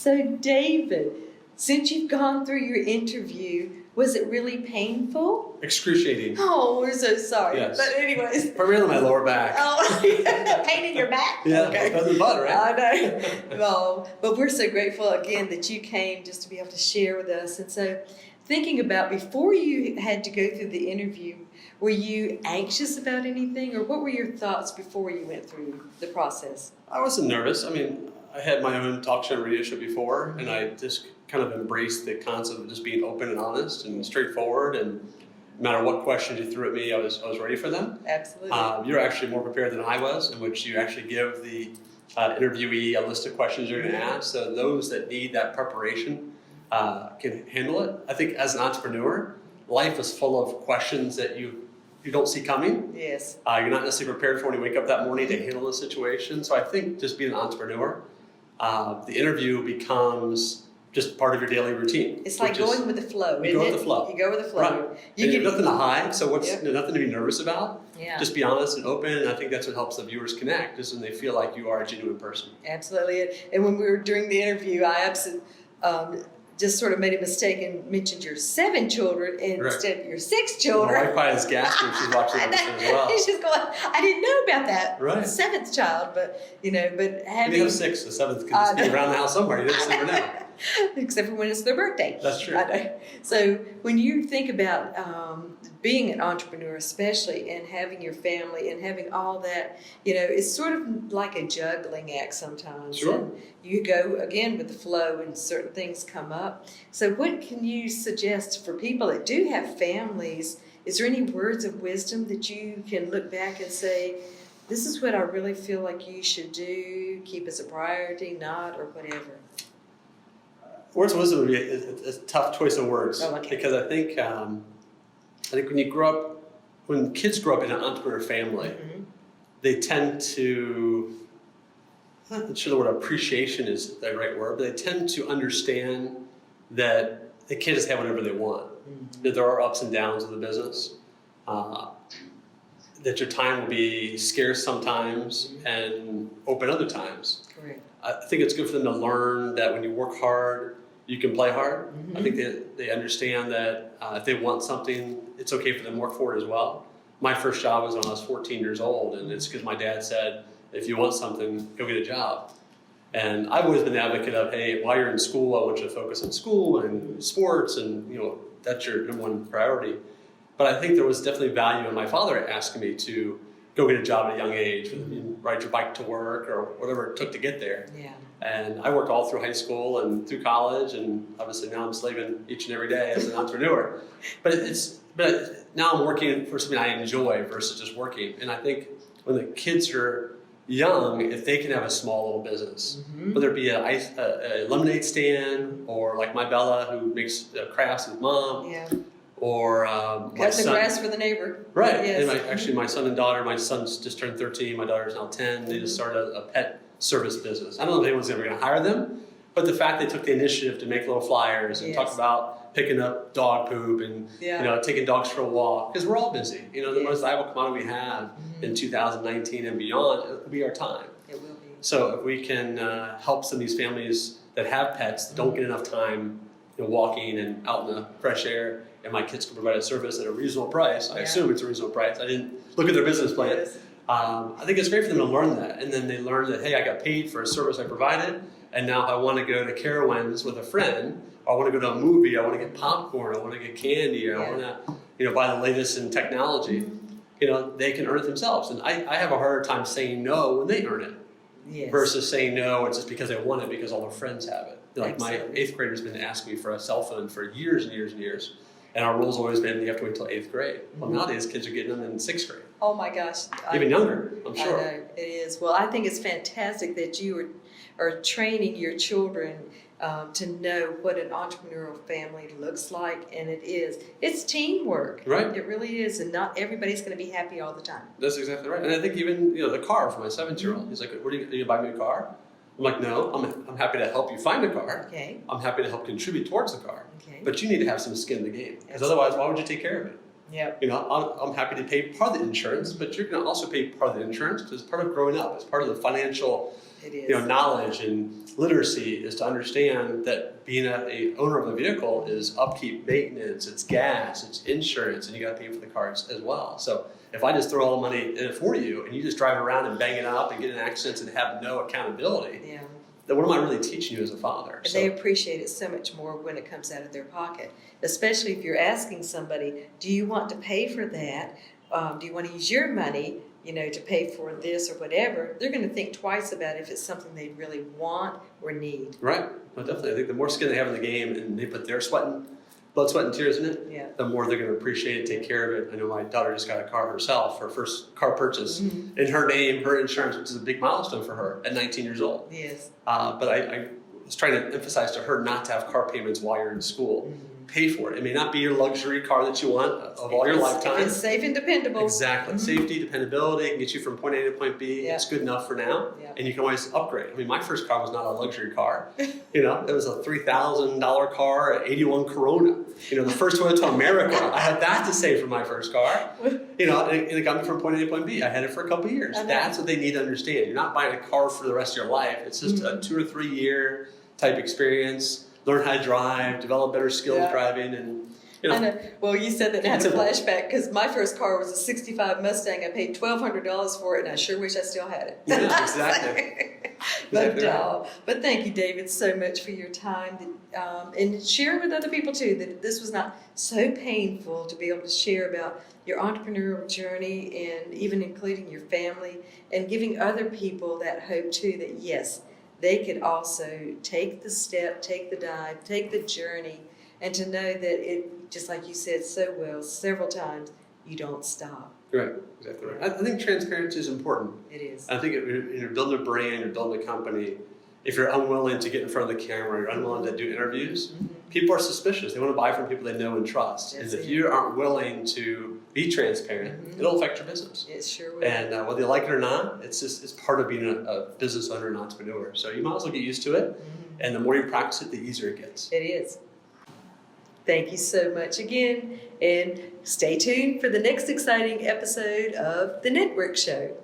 So, David, since you've gone through your interview, was it really painful? Excruciating. Oh, we're so sorry. Yes. But anyways. Primarily my lower back. Oh, pain in your back? Yeah, okay. that's the butt, right? I know. No, but we're so grateful again that you came just to be able to share with us. And so, thinking about before you had to go through the interview, were you anxious about anything, or what were your thoughts before you went through the process? I wasn't nervous. I mean, I had my own talk show and radio show before, and I just kind of embraced the concept of just being open and honest and straightforward, and no matter what questions you threw at me, I was ready for them. Absolutely. You're actually more prepared than I was, in which you actually give the interviewee a list of questions you're going to ask, so those that need that preparation can handle it. I think as an entrepreneur, life is full of questions that you don't see coming. Yes. You're not necessarily prepared for when you wake up that morning to handle the situation. So I think just being an entrepreneur, the interview becomes just part of your daily routine. It's like going with the flow. You go with the flow. You go with the flow. Right. You get nothing to hide, so nothing to be nervous about. Yeah. Just be honest and open, and I think that's what helps the viewers connect, is when they feel like you are a genuine person. Absolutely. And when we were doing the interview, I just sort of made a mistake and mentioned your 7 children instead of your 6 children. My wife probably is gasping. She's watching this as well. She's just going, I didn't know about that. Right. 7th child, but having... You have 6, the 7th could just be around the house somewhere. You just never know. Except for when it's their birthday. That's true. So when you think about being an entrepreneur, especially, and having your family and having all that, it's sort of like a juggling act sometimes. Sure. And you go, again, with the flow and certain things come up. So what can you suggest for people that do have families? Is there any words of wisdom that you can look back and say, this is what I really feel like you should do, keep as a priority, not, or whatever? Words of wisdom would be a tough choice of words, because I think when kids grow up in an entrepreneur family, they tend to, I'm not sure the word appreciation is the right word, but they tend to understand that they can't just have whatever they want, that there are ups and downs of the business, that your time will be scarce sometimes and open other times. Correct. I think it's good for them to learn that when you work hard, you can play hard. I think they understand that if they want something, it's okay for them to work for it as well. My first job was when I was 14 years old, and it's because my dad said, if you want something, go get a job. And I've always been the advocate of, hey, while you're in school, I want you to focus on school and sports, and that's your number one priority. But I think there was definitely value in my father asking me to go get a job at a young age, ride your bike to work or whatever it took to get there. Yeah. And I worked all through high school and through college, and obviously now I'm slaving each and every day as an entrepreneur. But now I'm working for something I enjoy versus just working. And I think when the kids are young, if they can have a small little business, whether it be a lemonade stand, or like my Bella who makes crafts with mom, or cut the grass for the neighbor. Right. Yes. And actually my son and daughter, my son's just turned 13, my daughter's now 10, they just started a pet service business. I don't know if anyone's ever going to hire them, but the fact they took the initiative to make little flyers and talk about picking up dog poop and taking dogs for a walk, because we're all busy. The most valuable commodity we have in 2019 and beyond will be our time. It will be. So if we can help some of these families that have pets that don't get enough time walking and out in the fresh air, and my kids can provide a service at a reasonable price. I assume it's a reasonable price. I didn't look at their business plan. Yes. I think it's great for them to learn that. And then they learn that, hey, I got paid for a service I provided. And now if I want to go to Carowinds with a friend, or I want to go to a movie, I want to get popcorn, I want to get candy, or I want to buy the latest in technology, they can earn it themselves. And I have a harder time saying no when they earn it versus saying no, it's just because they want it because all their friends have it. Like my 8th grader's been asking me for a cell phone for years and years and years. And our rule's always been you have to wait until 8th grade. Well, nowadays kids are getting them in 6th grade. Oh my gosh. Even younger, I'm sure. I know, it is. Well, I think it's fantastic that you are training your children to know what an entrepreneurial family looks like, and it is. It's teamwork. Right. It really is, and not everybody's going to be happy all the time. That's exactly right. And I think even the car for my 7-year-old, he's like, "What are you buy me a car?" I'm like, "No, I'm happy to help you find a car. Okay. I'm happy to help contribute towards the car. Okay. But you need to have some skin in the game, because otherwise, why would you take care of it?" Yep. I'm happy to pay part of the insurance, but you're going to also pay part of the insurance because it's part of growing up. It's part of the financial It is. Knowledge and literacy is to understand that being a owner of a vehicle is upkeep, maintenance, it's gas, it's insurance, and you got to pay for the cars as well. So if I just throw all the money in it for you and you just drive around and bang it up and get in accidents and have no accountability, Yeah. then what am I really teaching you as a father? And they appreciate it so much more when it comes out of their pocket, especially if you're asking somebody, do you want to pay for that? Do you want to use your money, to pay for this or whatever? They're going to think twice about if it's something they really want or need. Right. Well, definitely. I think the more skin they have in the game and they put their blood, sweat, and tears in it, Yeah. the more they're going to appreciate it, take care of it. I know my daughter just got a car herself, her first car purchase in her name, her insurance, which is a big milestone for her at 19 years old. Yes. But I was trying to emphasize to her not to have car payments while you're in school. Pay for it. It may not be your luxury car that you want of all your lifetime. If it's safe and dependable. Exactly. Safety, dependability, can get you from point A to point B. Yeah. It's good enough for now. Yeah. And you can always upgrade. I mean, my first car was not a luxury car. It was a $3,000 car, an 81 Corona. The first Toyota America. I had that to save for my first car. And it got me from point A to point B. I had it for a couple of years. That's what they need to understand. You're not buying a car for the rest of your life. It's just a 2 or 3 year type experience. Learn how to drive, develop better skills driving, and I know. Well, you said that I had a flashback because my first car was a '65 Mustang. I paid $1,200 for it, and I sure wish I still had it. Yeah, exactly. But thank you, David, so much for your time and sharing with other people too that this was not so painful to be able to share about your entrepreneurial journey and even including your family and giving other people that hope too that yes, they could also take the step, take the dive, take the journey, and to know that it, just like you said so well several times, you don't stop. Right, exactly right. I think transparency is important. It is. I think if you're building a brand, you're building a company, if you're unwilling to get in front of the camera, you're unwilling to do interviews, people are suspicious. They want to buy from people they know and trust. That's and if it. you aren't willing to be transparent, it'll affect your business. It sure will. And whether you like it or not, it's part of being a business owner and entrepreneur. So you might as well get used to it. And the more you practice it, the easier it gets. It is. Thank you so much again, and stay tuned for the next exciting episode of The Network Show.